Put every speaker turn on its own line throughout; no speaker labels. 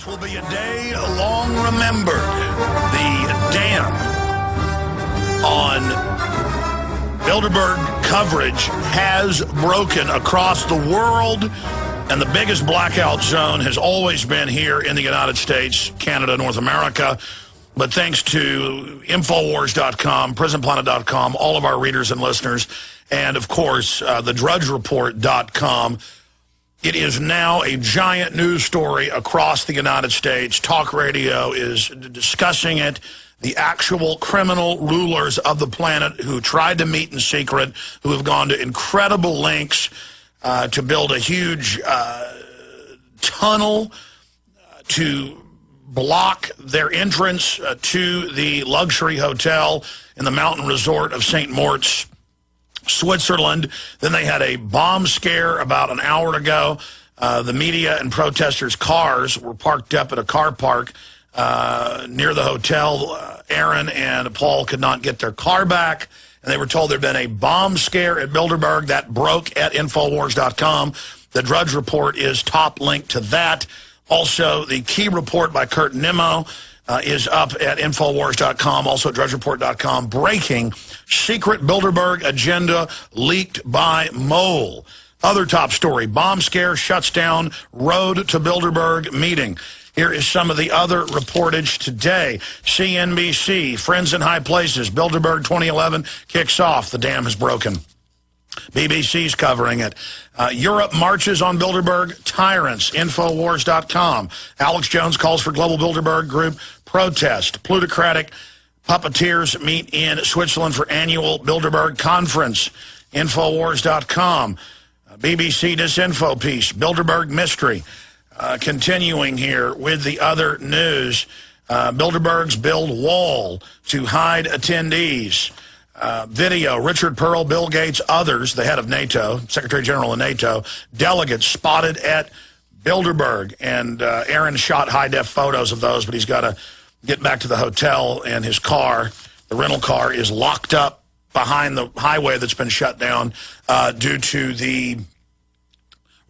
This will be a day long remembered. The dam on Bilderberg coverage has broken across the world, and the biggest blackout zone has always been here in the United States, Canada, North America. But thanks to Infowars.com, PrisonPlanet.com, all of our readers and listeners, and of course, TheDrudgeReport.com, it is now a giant news story across the United States. Talk radio is discussing it. The actual criminal rulers of the planet who tried to meet in secret, who have gone to incredible lengths to build a huge tunnel to block their entrance to the luxury hotel in the mountain resort of Saint-Moritz, Switzerland. Then they had a bomb scare about an hour ago. The media and protesters' cars were parked up at a car park near the hotel. Aaron and Paul could not get their car back, and they were told there'd been a bomb scare at Bilderberg. That broke at Infowars.com. The Drudge Report is top link to that. Also, the key report by Kurt Nimmo is up at Infowars.com, also DrudgeReport.com. Breaking: secret Bilderberg agenda leaked by Mole. Other top story: bomb scare shuts down road to Bilderberg meeting. Here is some of the other reportage today. CNBC, friends in high places. Bilderberg 2011 kicks off. The dam has broken. BBC's covering it. Europe marches on Bilderberg tyrants. Infowars.com. Alex Jones calls for global Bilderberg group protest. Plutocratic puppeteers meet in Switzerland for annual Bilderberg conference. Infowars.com. BBC disinfo piece. Bilderberg mystery. Continuing here with the other news. Bilderberg's build wall to hide attendees. Video: Richard Pearl, Bill Gates, others, the head of NATO, Secretary General of NATO, delegates spotted at Bilderberg. And Aaron shot high-def photos of those, but he's got to get back to the hotel, and his car, the rental car, is locked up behind the highway that's been shut down due to the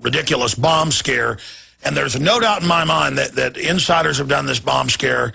ridiculous bomb scare. And there's no doubt in my mind that insiders have done this bomb scare.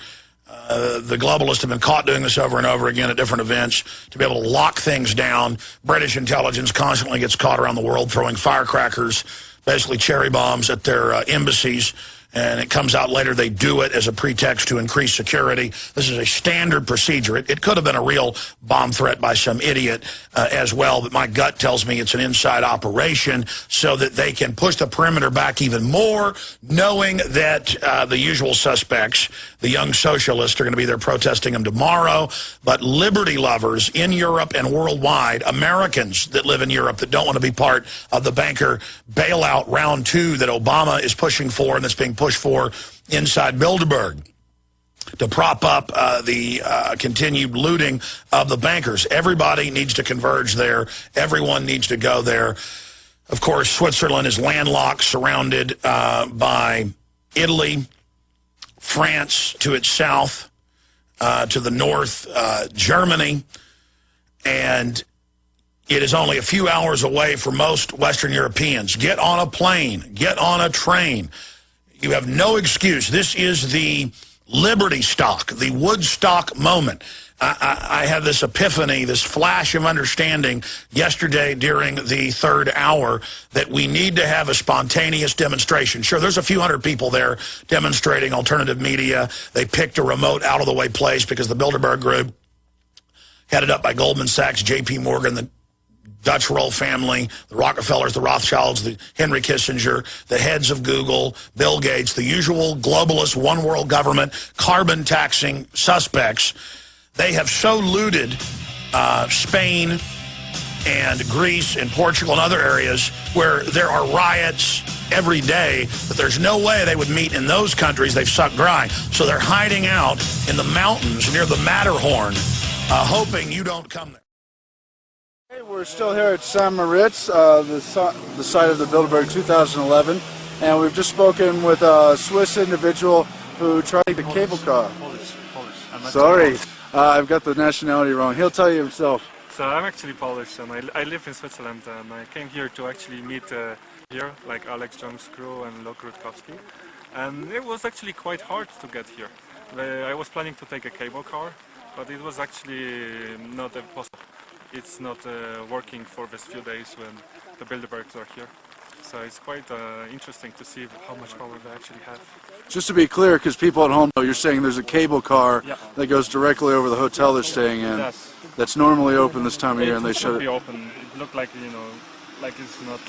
The globalists have been caught doing this over and over again at different events to be able to lock things down. British intelligence constantly gets caught around the world throwing firecrackers, basically cherry bombs, at their embassies. And it comes out later they do it as a pretext to increase security. This is a standard procedure. It could have been a real bomb threat by some idiot as well, but my gut tells me it's an inside operation so that they can push the perimeter back even more, knowing that the usual suspects, the young socialists, are going to be there protesting them tomorrow. But liberty lovers in Europe and worldwide, Americans that live in Europe that don't want to be part of the banker bailout round 2 that Obama is pushing for and that's being pushed for inside Bilderberg to prop up the continued looting of the bankers. Everybody needs to converge there. Everyone needs to go there. Of course, Switzerland is landlocked, surrounded by Italy, France to its south, to the north, Germany, and it is only a few hours away for most Western Europeans. Get on a plane. Get on a train. You have no excuse. This is the Liberty stock, the Woodstock moment. I had this epiphany, this flash of understanding yesterday during the third hour that we need to have a spontaneous demonstration. Sure, there's a few hundred people there demonstrating alternative media. They picked a remote, out-of-the-way place because the Bilderberg group, headed up by Goldman Sachs, J.P. Morgan, the Dutch royal family, the Rockefellers, the Rothschilds, the Henry Kissinger, the heads of Google, Bill Gates, the usual globalist one-world government, carbon-taxing suspects. They have so looted Spain and Greece and Portugal and other areas where there are riots every day that there's no way they would meet in those countries. They've sucked dry. So they're hiding out in the mountains near the Matterhorn, hoping you don't come there.
Hey, we're still here at Saint-Moritz, the site of the Bilderberg 2011, and we've just spoken with a Swiss individual who tried the cable car.
Polish.
Sorry, I've got the nationality wrong. He'll tell you himself.
So I'm actually Polish, and I live in Switzerland, and I came here to actually meet here, like Alex Jones' crew and Lok Rutkowski. and it was actually quite hard to get here. I was planning to take a cable car, but it was actually not possible. It's not working for these few days when the Bilderbergs are here. So it's quite interesting to see how much power they actually have.
Just to be clear, because people at home know, you're saying there's a cable car
Yeah.
that goes directly over the hotel they're staying in.
Yes.
That's normally open this time of year, and they
It
shut
should be
it.
open. It looked like, like it's not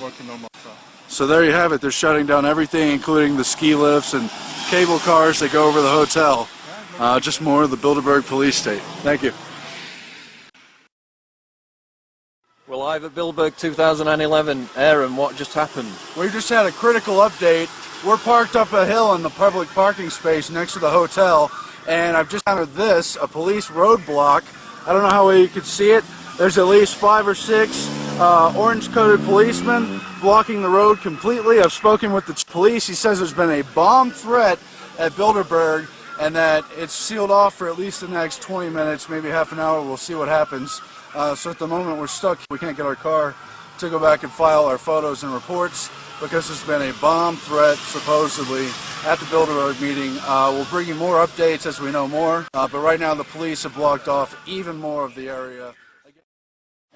working normal. So.
So there you have it. They're shutting down everything, including the ski lifts and cable cars that go over the hotel. Just more of the Bilderberg police state. Thank you.
We're live at Bilderberg 2011. Aaron, what just happened?
We just had a critical update. We're parked up a hill in the public parking space next to the hotel, and I've just encountered this, a police roadblock. I don't know how well you could see it. There's at least 5 or 6 orange-coated policemen blocking the road completely. I've spoken with the police. He says there's been a bomb threat at Bilderberg and that it's sealed off for at least the next 20 minutes, maybe half an hour. We'll see what happens. So at the moment we're stuck. We can't get our car to go back and file our photos and reports because there's been a bomb threat supposedly at the Bilderberg meeting. We'll bring you more updates as we know more, but right now the police have blocked off even more of the area.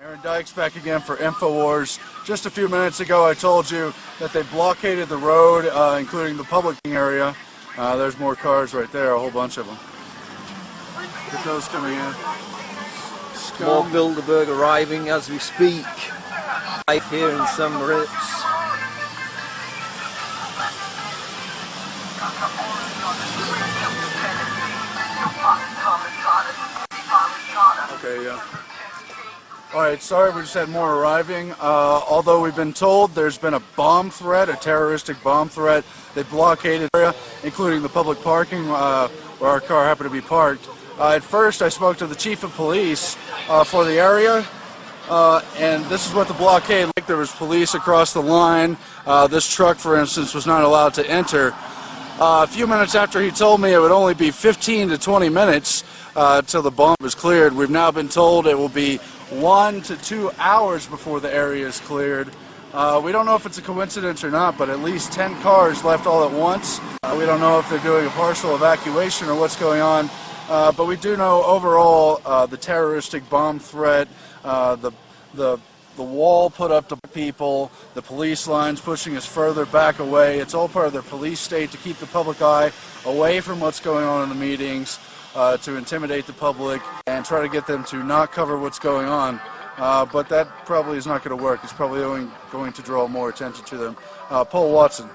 Aaron Dykes back again for InfoWars. Just a few minutes ago I told you that they blockaded the road, including the public area. There's more cars right there, a whole bunch of them. Get those coming in.
More Bilderberg arriving as we speak. Live here in Saint-Moritz.
Okay, yeah. Alright, sorry we just had more arriving. Although we've been told there's been a bomb threat, a terroristic bomb threat. They blockaded the area, including the public parking where our car happened to be parked. At first I spoke to the chief of police for the area, and this is what the blockade like. There was police across the line. This truck, for instance, was not allowed to enter. A few minutes after he told me it would only be 15 to 20 minutes till the bomb was cleared, we've now been told it will be 1 to 2 hours before the area is cleared. We don't know if it's a coincidence or not, but at least 10 cars left all at once. We don't know if they're doing a partial evacuation or what's going on. But we do know overall the terroristic bomb threat, the wall put up to people, the police lines pushing us further back away. It's all part of their police state to keep the public eye away from what's going on in the meetings, to intimidate the public and try to get them to not cover what's going on. But that probably is not going to work. It's probably going to draw more attention to them. Paul Watson.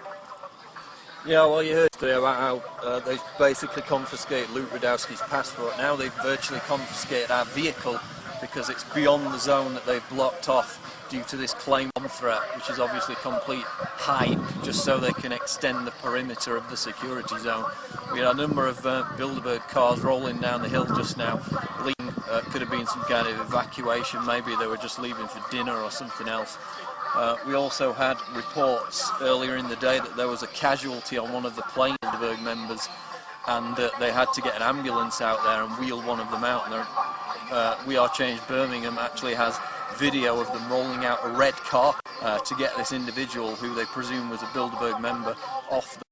Yeah, well, you heard today about how they basically confiscated Luke Radowski's passport. Now they've virtually confiscated our vehicle because it's beyond the zone that they've blocked off due to this claim bomb threat, which is obviously complete hype, just so they can extend the perimeter of the security zone. We had a number of Bilderberg cars rolling down the hill just now. Could have been some kind of evacuation, maybe they were just leaving for dinner or something else. We also had reports earlier in the day that there was a casualty on one of the plane Bilderberg members, and they had to get an ambulance out there and wheel one of them out. And We Are Change Birmingham actually has video of them rolling out a red car to get this individual, who they presume was a Bilderberg member, off the...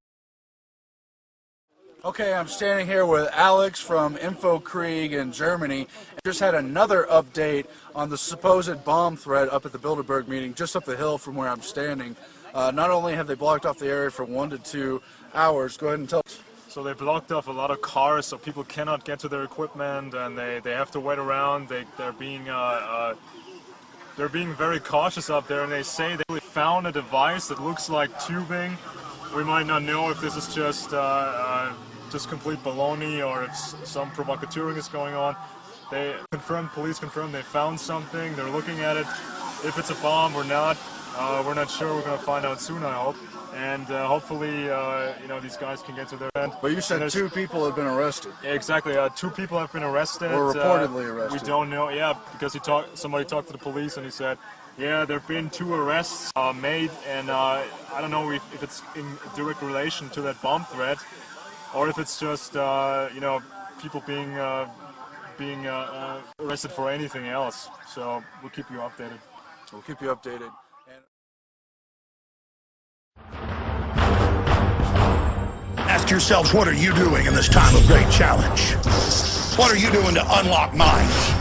Okay, I'm standing here with Alex from InfoKrieg in Germany. I just had another update on the supposed bomb threat up at the Bilderberg meeting, just up the hill from where I'm standing. Not only have they blocked off the area for 1 to 2 hours, go ahead and tell us.
So they blocked off a lot of cars, so people cannot get to their equipment, and they have to wait around. They're being very cautious up there, and they say they found a device that looks like tubing. We might not know if this is just complete baloney or if some provocateuring is going on. Police confirmed they found something. They're looking at it. If it's a bomb or not, we're not sure. We're going to find out soon, I hope. And hopefully, these guys can get to their end.
But you said 2 people have been arrested.
Yeah, exactly. 2 people have been arrested.
Or reportedly arrested.
We don't know. Yeah, because somebody talked to the police and he said, yeah, there have been 2 arrests made, and I don't know if it's in direct relation to that bomb threat, or if it's just people being arrested for anything else. So we'll keep you updated.
We'll keep you updated.
ask yourselves, what are you doing in this time of great challenge? What are you doing to unlock minds?